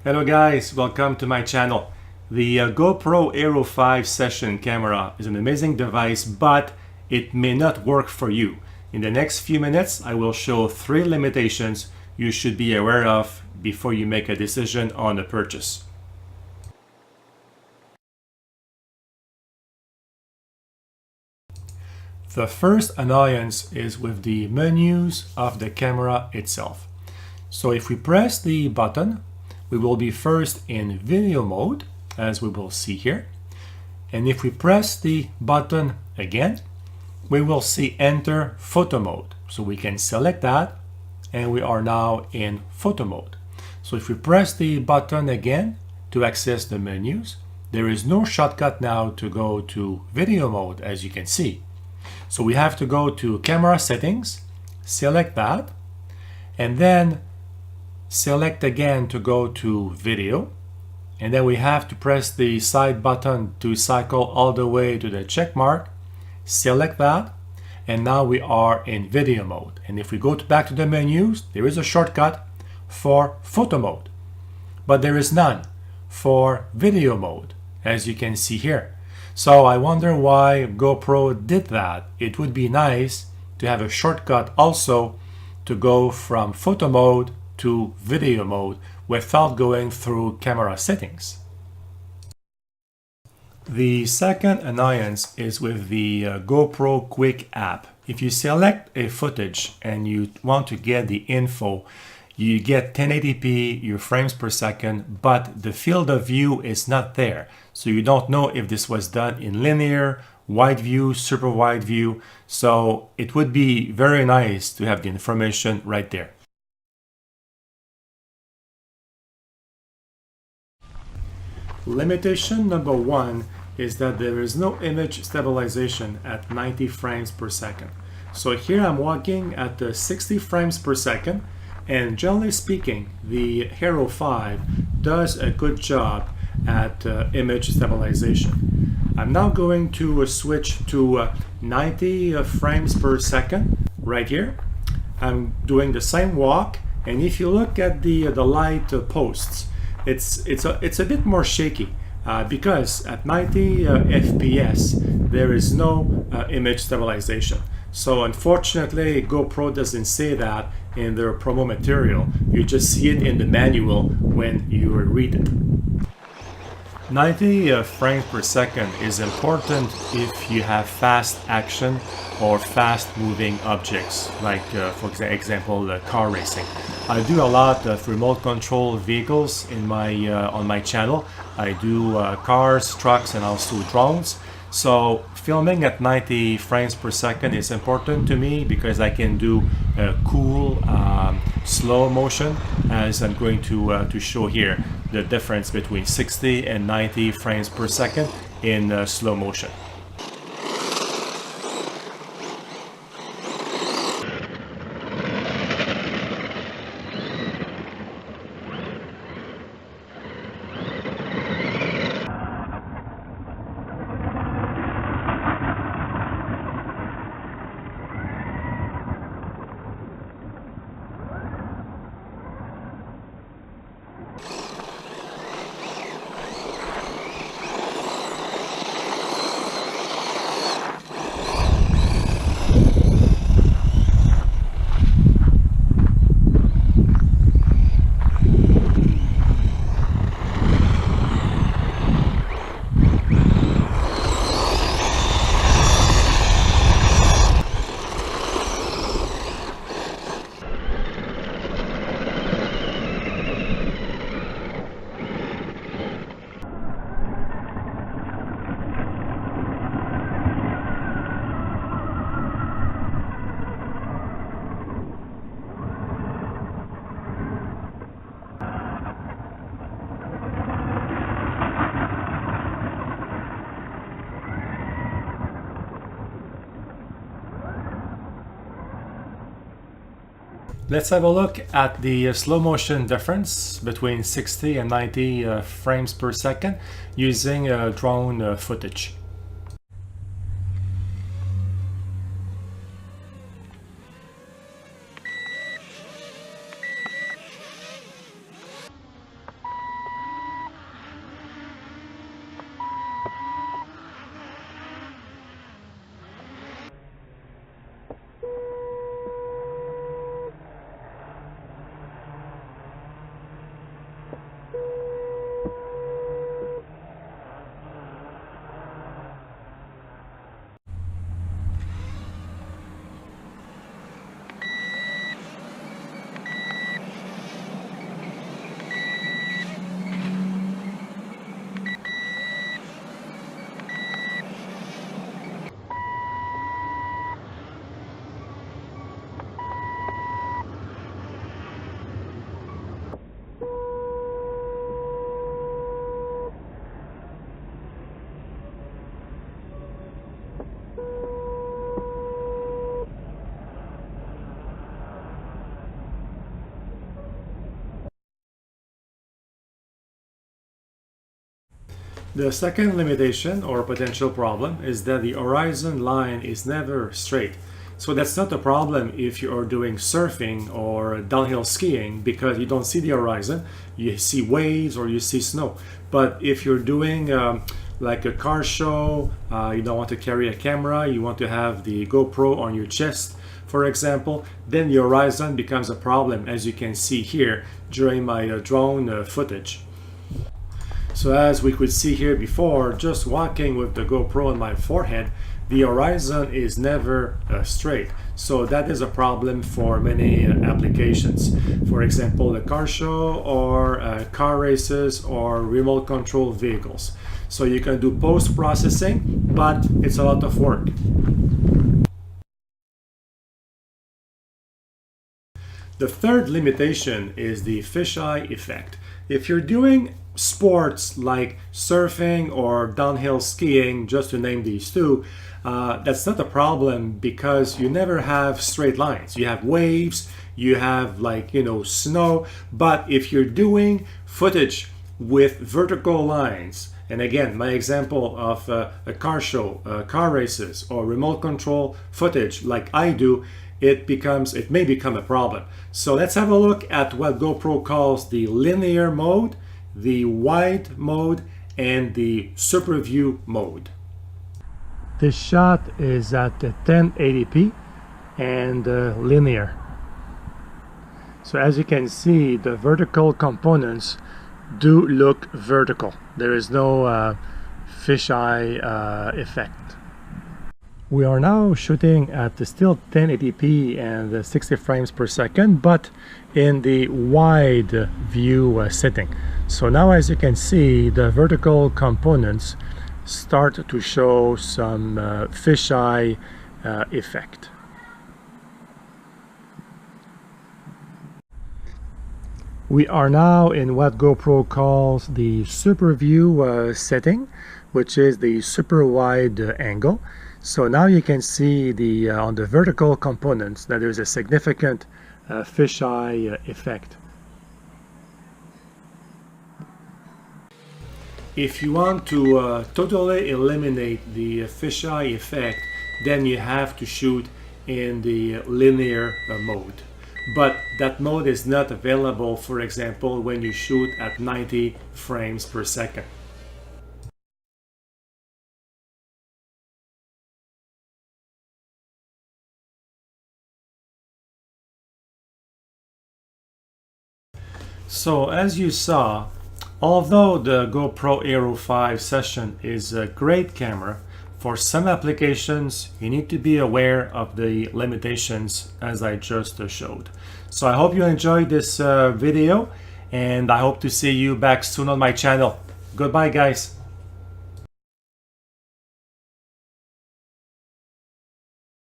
Hello guys, welcome to my channel. The GoPro Hero5 Session camera is an amazing device, but it may not work for you. In the next few minutes, I will show 3 limitations you should be aware of before you make a decision on a purchase. The first annoyance is with the menus of the camera itself. So if we press the button, we will be first in video mode, as we will see here. And if we press the button again, we will see enter photo mode. So we can select that and we are now in photo mode. So if we press the button again to access the menus, there is no shortcut now to go to video mode, as you can see. So we have to go to camera settings, select that, and then select again to go to video, and then we have to press the side button to cycle all the way to the check mark, select that, and now we are in video mode. And if we go back to the menus, there is a shortcut for photo mode, but there is none for video mode, as you can see here. So I wonder why GoPro did that. It would be nice to have a shortcut also to go from photo mode to video mode without going through camera settings. The second annoyance is with the GoPro Quick app. If you select a footage and you want to get the info, you get 1080p, your frames per second, but the field of view is not there. So you don't know if this was done in linear, wide view, super wide view. So it would be very nice to have the information right there. Limitation number 1 is that there is no image stabilization at 90 frames per second. So here I'm walking at 60 frames per second, and generally speaking, the Hero 5 does a good job at image stabilization. I'm now going to switch to 90 frames per second right here. I'm doing the same walk, and if you look at the light posts, it's a bit more shaky because at 90 FPS there is no image stabilization. So unfortunately, GoPro doesn't say that in their promo material. You just see it in the manual when you read it. 90 frames per second is important if you have fast action or fast moving objects, like for example car racing. I do a lot of remote control vehicles in my on my channel. I do cars, trucks, and also drones. So filming at 90 frames per second is important to me because I can do cool slow motion, as I'm going to show here the difference between 60 and 90 frames per second in slow motion. Let's have a look at the slow motion difference between 60 and 90 frames per second using drone footage. The second limitation or potential problem is that the horizon line is never straight. So that's not a problem if you're doing surfing or downhill skiing because you don't see the horizon, you see waves or you see snow. But if you're doing like a car show, you don't want to carry a camera, you want to have the GoPro on your chest, for example, then the horizon becomes a problem, as you can see here during my drone footage. So as we could see here before, just walking with the GoPro on my forehead, the horizon is never straight. So that is a problem for many applications. For example, a car show or car races or remote control vehicles. So you can do post-processing, but it's a lot of work. The third limitation is the fisheye effect. If you're doing sports like surfing or downhill skiing, just to name these two, that's not a problem because you never have straight lines. You have waves, you have snow, but if you're doing footage with vertical lines, and again, my example of a car show, car races, or remote control footage like I do, it may become a problem. So let's have a look at what GoPro calls the linear mode, the wide mode, and the super view mode. This shot is at 1080p and linear. So as you can see, the vertical components do look vertical. There is no fisheye effect. We are now shooting at still 1080p and 60 frames per second, but in the wide view setting. So now, as you can see, the vertical components start to show some fisheye effect. We are now in what GoPro calls the super view setting, which is the super wide angle. So now you can see on the vertical components that there's a significant fisheye effect. If you want to totally eliminate the fisheye effect, then you have to shoot in the linear mode. But that mode is not available, for example, when you shoot at 90 frames per second. So as you saw, although the GoPro Hero5 Session is a great camera, for some applications you need to be aware of the limitations as I just showed. So I hope you enjoyed this video, and I hope to see you back soon on my channel. Goodbye, guys.